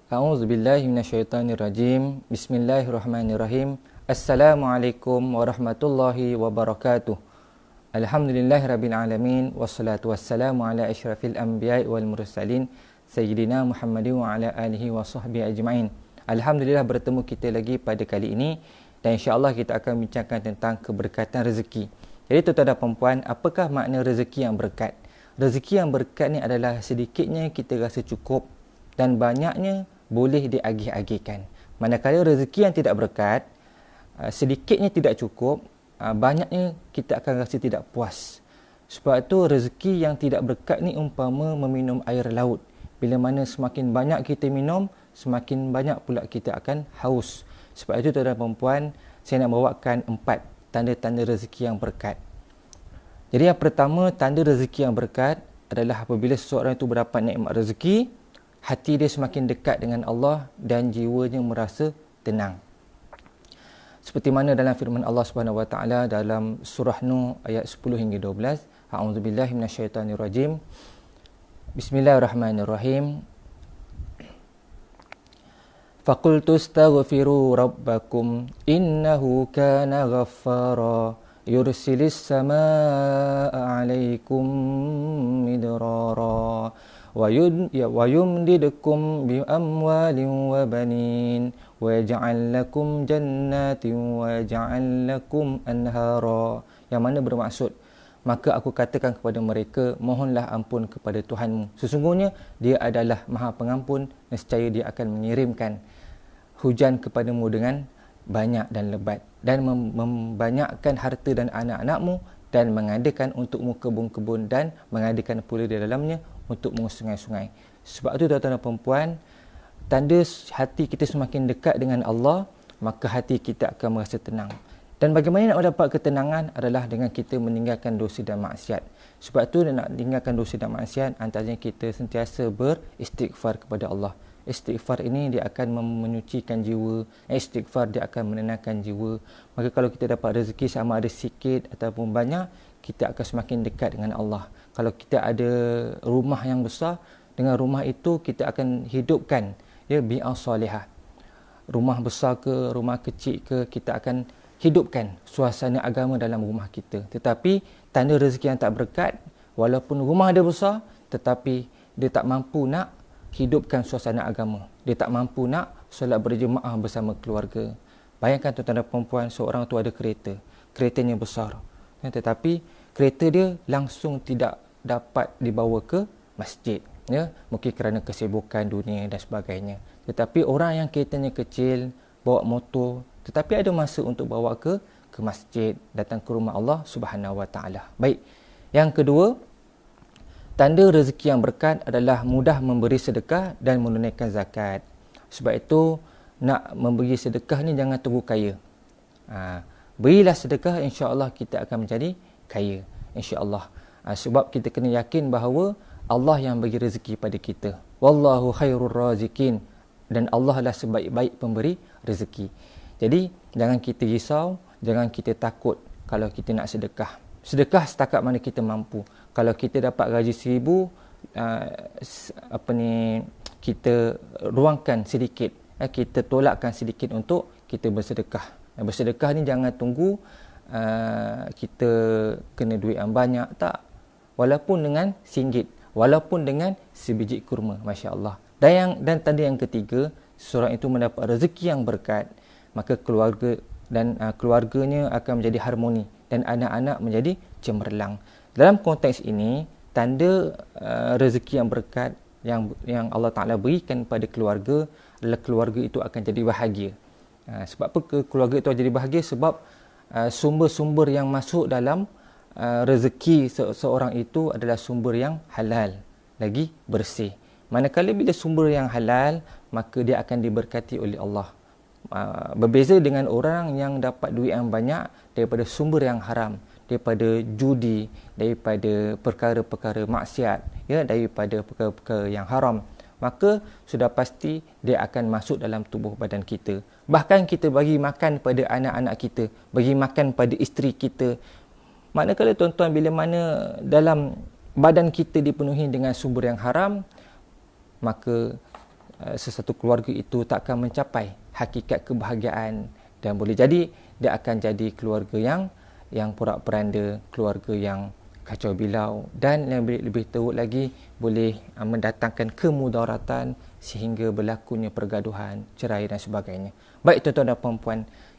A'udzubillahi minasyaitonirrajim. Bismillahirrahmanirrahim. Assalamualaikum warahmatullahi wabarakatuh. Alhamdulillahirabbil alamin wassalatu wassalamu ala asyrafil anbiya'i wal mursalin sayyidina Muhammadin wa ala alihi wa sahbihi ajma'in. Alhamdulillah bertemu kita lagi pada kali ini dan insya-Allah kita akan bincangkan tentang keberkatan rezeki. Jadi tuan-tuan dan puan-puan, apakah makna rezeki yang berkat? Rezeki yang berkat ni adalah sedikitnya kita rasa cukup dan banyaknya boleh diagih-agihkan. Manakala rezeki yang tidak berkat, sedikitnya tidak cukup, banyaknya kita akan rasa tidak puas. Sebab itu rezeki yang tidak berkat ni umpama meminum air laut. Bila mana semakin banyak kita minum, semakin banyak pula kita akan haus. Sebab itu tuan-tuan dan puan-puan, saya nak bawakan 4 tanda-tanda rezeki yang berkat. Jadi yang pertama, tanda rezeki yang berkat adalah apabila seseorang itu berdapat nikmat rezeki, hati dia semakin dekat dengan Allah dan jiwanya merasa tenang. Seperti mana dalam firman Allah Subhanahu Wa Taala dalam surah Nuh ayat 10 hingga 12, A'udzubillahi minasyaitonirrajim. Bismillahirrahmanirrahim. Faqultu astaghfiru rabbakum innahu kana ghaffara yursilis samaa'a 'alaikum midrara wa yumdidukum bi amwalin wa banin wa yaj'al lakum jannatin wa yaj'al lakum anhara. Yang mana bermaksud, maka aku katakan kepada mereka, mohonlah ampun kepada Tuhanmu. Sesungguhnya dia adalah Maha Pengampun, nescaya dia akan mengirimkan hujan kepadamu dengan banyak dan lebat dan membanyakkan harta dan anak-anakmu dan mengadakan untukmu kebun-kebun dan mengadakan pula di dalamnya untukmu sungai-sungai. Sebab itu tuan-tuan dan puan-puan, tanda hati kita semakin dekat dengan Allah, maka hati kita akan merasa tenang. Dan bagaimana nak dapat ketenangan adalah dengan kita meninggalkan dosa dan maksiat. Sebab itu nak meninggalkan dosa dan maksiat, antaranya kita sentiasa beristighfar kepada Allah. Istighfar ini dia akan menyucikan jiwa. Istighfar dia akan menenangkan jiwa. Maka kalau kita dapat rezeki sama ada sikit ataupun banyak, kita akan semakin dekat dengan Allah. Kalau kita ada rumah yang besar, dengan rumah itu kita akan hidupkan bi'ah salihah. Rumah besar ke, rumah kecil ke, kita akan hidupkan suasana agama dalam rumah kita. Tetapi tanda rezeki yang tak berkat, walaupun rumah dia besar, tetapi dia tak mampu nak hidupkan suasana agama. Dia tak mampu nak solat berjemaah bersama keluarga. Bayangkan tuan-tuan dan puan-puan, seorang tu ada kereta. Keretanya besar. Tetapi kereta dia langsung tidak dapat dibawa ke masjid. Mungkin kerana kesibukan dunia dan sebagainya. Tetapi orang yang keretanya kecil, bawa motor, tetapi ada masa untuk bawa ke masjid, datang ke rumah Allah Subhanahu Wa Taala. Baik. Yang kedua, tanda rezeki yang berkat adalah mudah memberi sedekah dan menunaikan zakat. Sebab itu, nak memberi sedekah ni jangan tunggu kaya. Berilah sedekah, insya-Allah kita akan menjadi kaya. Insya-Allah. Sebab kita kena yakin bahawa Allah yang bagi rezeki pada kita. Wallahu khairur razikin. Dan Allah lah sebaik-baik pemberi rezeki. Jadi, jangan kita risau, jangan kita takut kalau kita nak sedekah. Sedekah setakat mana kita mampu. Kalau kita dapat gaji 1,000, kita ruangkan sedikit, kita tolakkan sedikit untuk kita bersedekah. Bersedekah ni jangan tunggu kita kena duit yang banyak, tak. Walaupun dengan RM1, walaupun dengan sebiji kurma, masya-Allah. Dan tanda yang ketiga, seseorang itu mendapat rezeki yang berkat, maka keluarga dan keluarganya akan menjadi harmoni dan anak-anak menjadi cemerlang. Dalam konteks ini, tanda rezeki yang berkat yang Allah Ta'ala berikan pada keluarga adalah keluarga itu akan jadi bahagia. Sebab apa keluarga itu jadi bahagia? Sebab sumber-sumber yang masuk dalam rezeki seorang itu adalah sumber yang halal, lagi bersih. Manakala bila sumber yang halal, maka dia akan diberkati oleh Allah. Berbeza dengan orang yang dapat duit yang banyak daripada sumber yang haram, daripada judi, daripada perkara-perkara maksiat, daripada perkara-perkara yang haram, maka sudah pasti dia akan masuk dalam tubuh badan kita. Bahkan kita bagi makan pada anak-anak kita, bagi makan pada isteri kita. Manakala tuan-tuan, bila mana dalam badan kita dipenuhi dengan sumber yang haram, maka sesuatu keluarga itu tak akan mencapai hakikat kebahagiaan, dan boleh jadi dia akan jadi keluarga yang porak-poranda, keluarga yang kacau bilau, dan yang lebih teruk lagi boleh mendatangkan kemudaratan sehingga berlakunya pergaduhan, cerai dan sebagainya. Baik tuan-tuan dan puan-puan,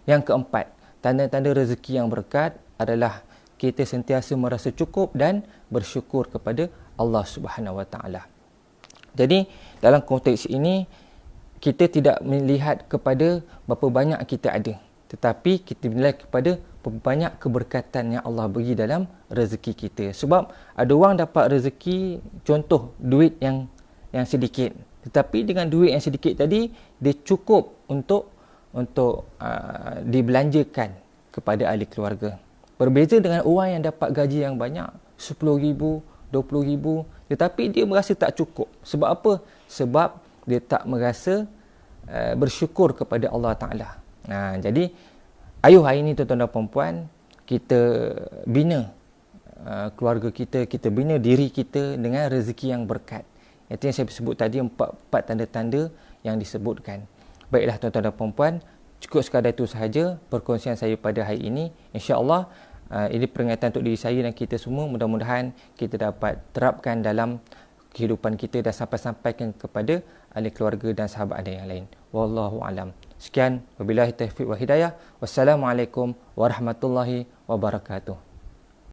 yang keempat, tanda-tanda rezeki yang berkat adalah kita sentiasa merasa cukup dan bersyukur kepada Allah Subhanahu Wa Taala. Jadi dalam konteks ini kita tidak melihat kepada berapa banyak kita ada, tetapi kita melihat kepada banyak keberkatan yang Allah beri dalam rezeki kita. Sebab ada orang dapat rezeki, contoh duit yang sedikit, tetapi dengan duit yang sedikit tadi dia cukup untuk dibelanjakan kepada ahli keluarga. Berbeza dengan orang yang dapat gaji yang banyak, 10,000, 20,000, tetapi dia merasa tak cukup. Sebab apa? Sebab dia tak merasa bersyukur kepada Allah Ta'ala. Jadi ayuh hari ini tuan-tuan dan puan-puan, kita bina keluarga kita, kita bina diri kita dengan rezeki yang berkat. Itu yang saya sebut tadi, empat tanda-tanda yang disebutkan. Baiklah tuan-tuan dan puan-puan, cukup sekadar itu sahaja perkongsian saya pada hari ini. InsyaAllah ini peringatan untuk diri saya dan kita semua. Mudah-mudahan kita dapat terapkan dalam kehidupan kita dan sampaikan kepada ahli keluarga dan sahabat anda yang lain. Wallahu alam. Sekian, wabillahi taufiq wa hidayah. Wassalamualaikum warahmatullahi wabarakatuh.